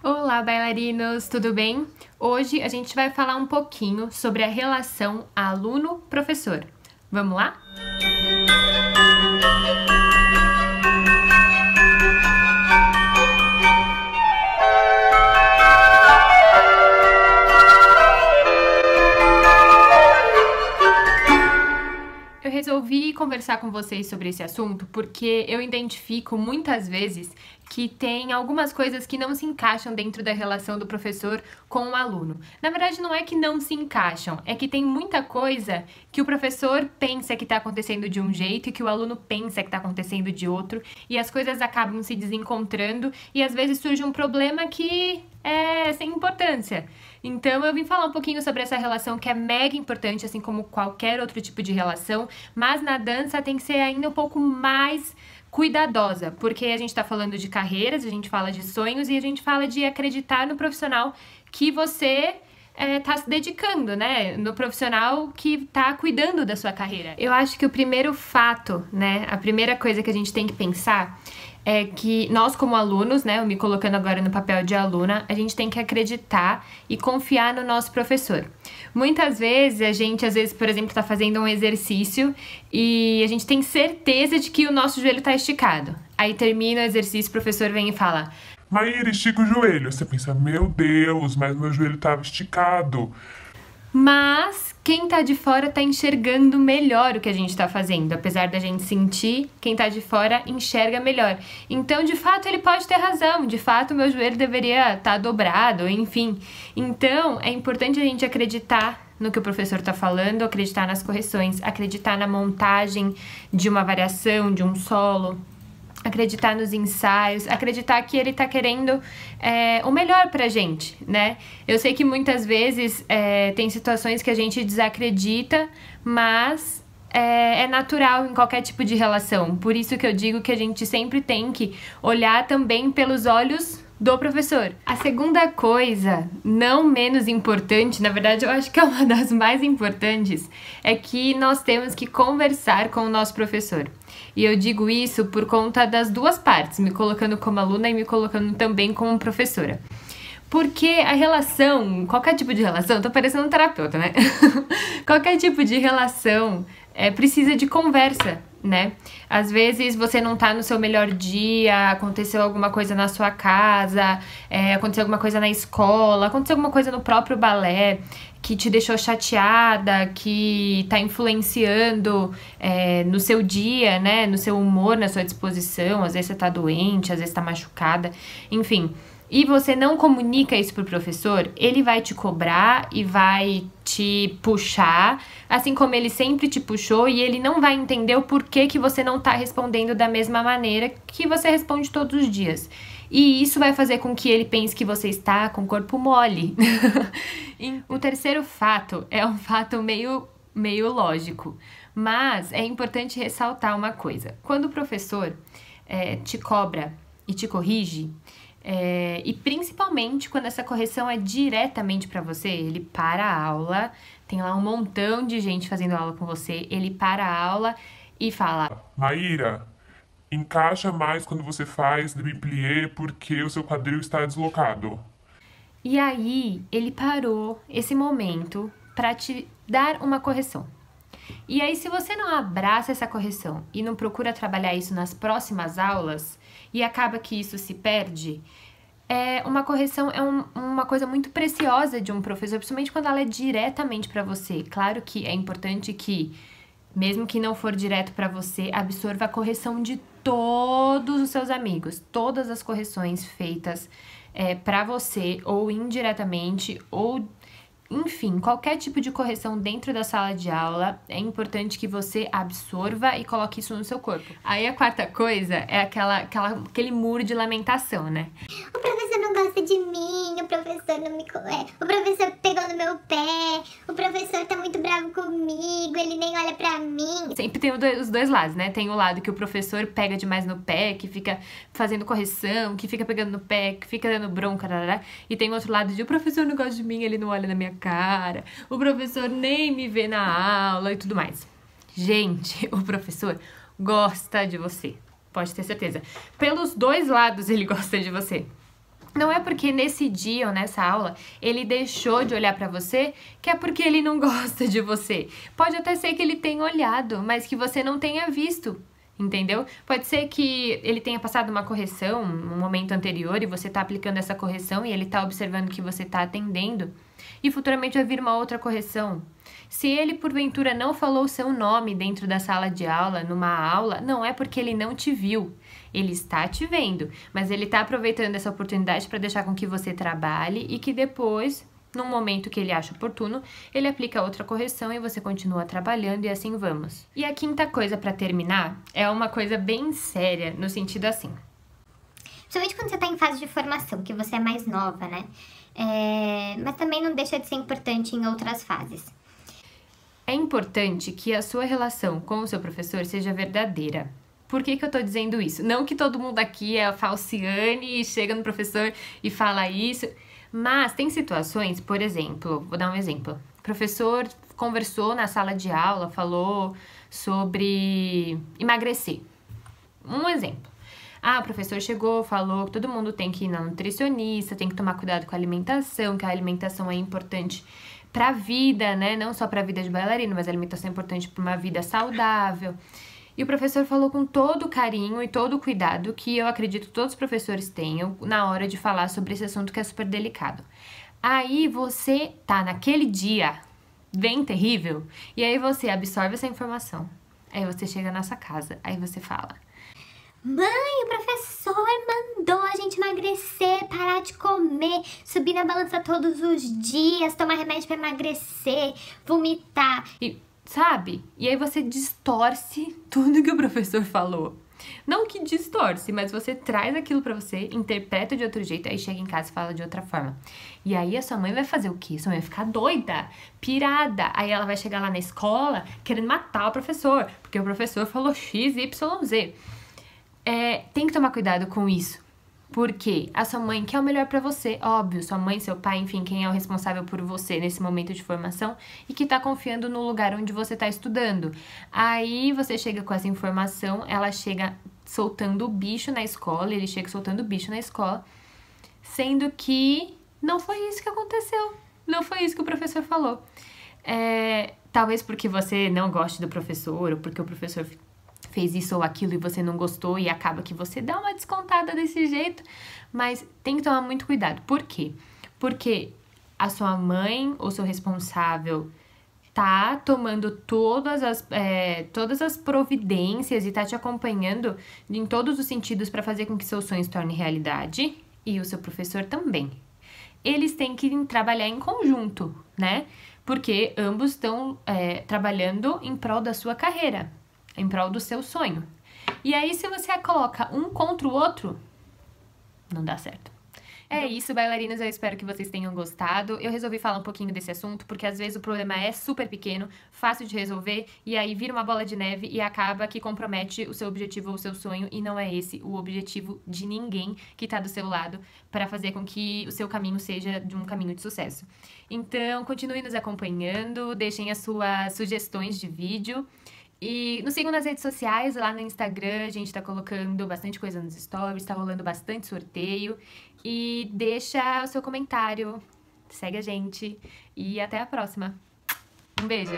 Olá, bailarinos, tudo bem? Hoje a gente vai falar um pouquinho sobre a relação aluno-professor. Vamos lá? Eu resolvi conversar com vocês sobre esse assunto porque eu identifico muitas vezes que tem algumas coisas que não se encaixam dentro da relação do professor com o aluno. Na verdade, não é que não se encaixam, é que tem muita coisa que o professor pensa que está acontecendo de um jeito e que o aluno pensa que está acontecendo de outro, e as coisas acabam se desencontrando e às vezes surge um problema que é sem importância. Então eu vim falar um pouquinho sobre essa relação que é mega importante, assim como qualquer outro tipo de relação, mas na dança tem que ser ainda um pouco mais cuidadosa, porque a gente tá falando de carreiras, a gente fala de sonhos e a gente fala de acreditar no profissional que você tá se dedicando, né? No profissional que tá cuidando da sua carreira. Eu acho que o primeiro fato, né? A primeira coisa que a gente tem que pensar é que nós, como alunos, né? Eu me colocando agora no papel de aluna, a gente tem que acreditar e confiar no nosso professor. Muitas vezes a gente, por exemplo, tá fazendo um exercício e a gente tem certeza de que o nosso joelho tá esticado. Aí termina o exercício, o professor vem e fala: Maíra, estica o joelho. Você pensa, meu Deus, mas meu joelho estava esticado. Mas quem tá de fora tá enxergando melhor o que a gente tá fazendo. Apesar da gente sentir, quem tá de fora enxerga melhor. Então, de fato, ele pode ter razão. De fato, meu joelho deveria estar dobrado, enfim. Então, é importante a gente acreditar no que o professor tá falando, acreditar nas correções, acreditar na montagem de uma variação, de um solo, acreditar nos ensaios, acreditar que ele tá querendo o melhor pra gente, né? Eu sei que muitas vezes tem situações que a gente desacredita, mas é natural em qualquer tipo de relação. Por isso que eu digo que a gente sempre tem que olhar também pelos olhos do professor. A segunda coisa, não menos importante, na verdade eu acho que é uma das mais importantes, é que nós temos que conversar com o nosso professor. E eu digo isso por conta das duas partes, me colocando como aluna e me colocando também como professora. Porque a relação, qualquer tipo de relação, tô parecendo um terapeuta, né? Qualquer tipo de relação precisa de conversa, né? Às vezes você não tá no seu melhor dia, aconteceu alguma coisa na sua casa, aconteceu alguma coisa na escola, aconteceu alguma coisa no próprio balé que te deixou chateada, que tá influenciando no seu dia, né? No seu humor, na sua disposição. Às vezes você tá doente, às vezes tá machucada, enfim. E você não comunica isso pro professor, ele vai te cobrar e vai te puxar, assim como ele sempre te puxou, e ele não vai entender o porquê que você não tá respondendo da mesma maneira que você responde todos os dias. E isso vai fazer com que ele pense que você está com o corpo mole. O terceiro fato é um fato meio lógico, mas é importante ressaltar uma coisa. Quando o professor te cobra e te corrige, e principalmente quando essa correção é diretamente para você, ele para a aula, tem lá um montão de gente fazendo aula com você, ele para a aula e fala: Maíra, encaixa mais quando você faz demi-plié porque o seu quadril está deslocado. E aí ele parou esse momento para te dar uma correção. E aí, se você não abraça essa correção e não procura trabalhar isso nas próximas aulas, e acaba que isso se perde, uma correção é uma coisa muito preciosa de um professor, principalmente quando ela é diretamente para você. Claro que é importante que, mesmo que não for direto para você, absorva a correção de todos os seus amigos. Todas as correções feitas para você, ou indiretamente, ou enfim, qualquer tipo de correção dentro da sala de aula, é importante que você absorva e coloque isso no seu corpo. Aí a quarta coisa é aquele muro de lamentação, né? O professor não gosta de mim, o professor não me... o professor pegou no meu pé, o professor tá muito bravo comigo, ele nem olha pra mim. Sempre tem os dois lados, né? Tem o lado que o professor pega demais no pé, que fica fazendo correção, que fica pegando no pé, que fica dando bronca, e tem o outro lado de: o professor não gosta de mim, ele não olha na minha cara, o professor nem me vê na aula e tudo mais. Gente, o professor gosta de você, pode ter certeza. Pelos dois lados ele gosta de você. Não é porque nesse dia ou nessa aula ele deixou de olhar pra você que é porque ele não gosta de você. Pode até ser que ele tenha olhado, mas que você não tenha visto, entendeu? Pode ser que ele tenha passado uma correção no momento anterior e você tá aplicando essa correção e ele tá observando que você tá atendendo e futuramente vai vir uma outra correção. Se ele, porventura, não falou o seu nome dentro da sala de aula, numa aula, não é porque ele não te viu. Ele está te vendo, mas ele está aproveitando essa oportunidade para deixar com que você trabalhe e que depois, no momento que ele acha oportuno, ele aplica outra correção e você continua trabalhando e assim vamos. E a quinta coisa para terminar é uma coisa bem séria, no sentido assim. Principalmente quando você tá em fase de formação, que você é mais nova, né? Mas também não deixa de ser importante em outras fases. É importante que a sua relação com o seu professor seja verdadeira. Por que eu tô dizendo isso? Não que todo mundo aqui é a falciane e chega no professor e fala isso, mas tem situações, por exemplo, vou dar um exemplo. O professor conversou na sala de aula, falou sobre emagrecer. Um exemplo. O professor chegou, falou que todo mundo tem que ir na nutricionista, tem que tomar cuidado com a alimentação, que a alimentação é importante para a vida, né? Não só para a vida de bailarino, mas a alimentação é importante para uma vida saudável. E o professor falou com todo o carinho e todo o cuidado que eu acredito que todos os professores tenham na hora de falar sobre esse assunto que é super delicado. Aí você tá naquele dia bem terrível e aí você absorve essa informação. Aí você chega na sua casa, aí você fala: Mãe, o professor mandou a gente emagrecer, parar de comer, subir na balança todos os dias, tomar remédio pra emagrecer, vomitar. E, sabe? E aí você distorce tudo que o professor falou. Não que distorce, mas você traz aquilo pra você, interpreta de outro jeito, aí chega em casa e fala de outra forma. E aí a sua mãe vai fazer o quê? Sua mãe vai ficar doida, pirada. Aí ela vai chegar lá na escola querendo matar o professor, porque o professor falou X, Y, Z. Tem que tomar cuidado com isso, porque a sua mãe quer o melhor pra você, óbvio, sua mãe, seu pai, enfim, quem é o responsável por você nesse momento de formação e que tá confiando no lugar onde você tá estudando. Aí você chega com essa informação, ela chega soltando o bicho na escola, ele chega soltando o bicho na escola, sendo que não foi isso que aconteceu, não foi isso que o professor falou. Talvez porque você não goste do professor, ou porque o professor fez isso ou aquilo e você não gostou e acaba que você dá uma descontada desse jeito, mas tem que tomar muito cuidado. Por quê? Porque a sua mãe ou seu responsável tá tomando todas as providências e tá te acompanhando em todos os sentidos para fazer com que seus sonhos tornem realidade, e o seu professor também. Eles têm que trabalhar em conjunto, né? Porque ambos estão trabalhando em prol da sua carreira, em prol do seu sonho. E aí, se você coloca um contra o outro, não dá certo. É isso, bailarinos, eu espero que vocês tenham gostado. Eu resolvi falar um pouquinho desse assunto, porque às vezes o problema é super pequeno, fácil de resolver, e aí vira uma bola de neve e acaba que compromete o seu objetivo ou o seu sonho, e não é esse o objetivo de ninguém que tá do seu lado para fazer com que o seu caminho seja de um caminho de sucesso. Então, continue nos acompanhando, deixem as suas sugestões de vídeo. E nos sigam nas redes sociais, lá no Instagram, a gente tá colocando bastante coisa nos stories, tá rolando bastante sorteio. E deixa o seu comentário, segue a gente e até a próxima. Um beijo!